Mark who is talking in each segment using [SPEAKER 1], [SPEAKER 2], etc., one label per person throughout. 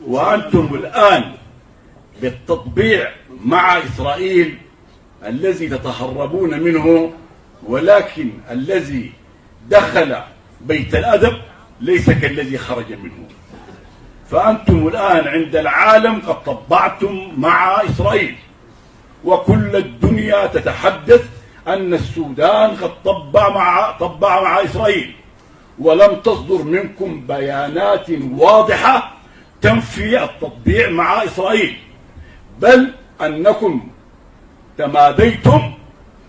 [SPEAKER 1] وأنتم الآن بالتطبيع مع إسرائيل الذي تتهربون منه، ولكن الذي دخل بيت الأدب ليس كالذي خرج منه. فأنتم الآن عند العالم قد طبعتم مع إسرائيل، وكل الدنيا تتحدث أن السودان قد طبع مع إسرائيل، ولم تصدر منكم بيانات واضحة تنفي التطبيع مع إسرائيل، بل أنكم تماديتم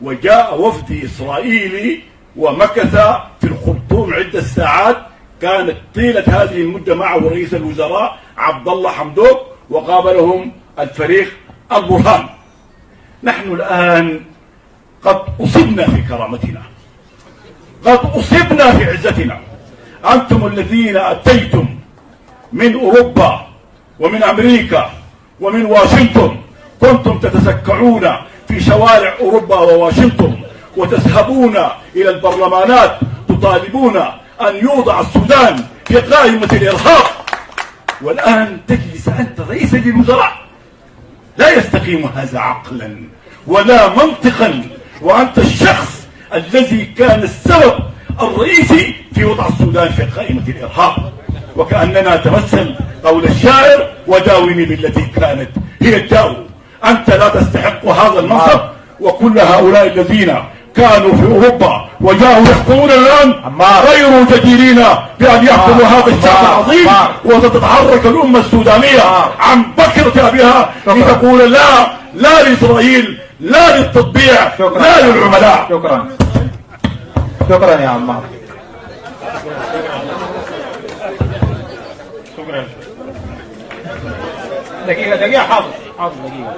[SPEAKER 1] وجاء وفد إسرائيلي ومكث في الخرطوم عدة ساعات، كانت طيلة هذه المدة معه رئيس الوزراء عبد الله حمدوك، وقابلهم الفريق البرهان. نحن الآن قد أصبنا في كرامتنا، قد أصبنا في عزتنا. أنتم الذين أتيتم من أوروبا ومن أمريكا ومن واشنطن، كنتم تتسكعون في شوارع أوروبا وواشنطن، وتذهبون إلى البرلمانات تطالبون أن يوضع السودان في قائمة الإرهاب، والآن تجلس أنت رئيس للوزراء. لا يستقيم هذا عقلا ولا منطقا، وأنت الشخص الذي كان السبب الرئيسي في وضع السودان في قائمة الإرهاب. وكأننا نتمثل قول الشاعر: وداوني بالتي كانت هي الداو. أنت لا تستحق هذا المنصب، وكل هؤلاء الذين كانوا في أوروبا وجاءوا يحكمون الآن غير جديرين بأن يحكموا هذا الشعب العظيم. وتتحرك الأمة السودانية عن بكرة أبيها لتقول لا لإسرائيل، لا للتطبيع، لا للعملاء.
[SPEAKER 2] شكرا يا عمار.
[SPEAKER 3] دقيقة حاضر دقيقة.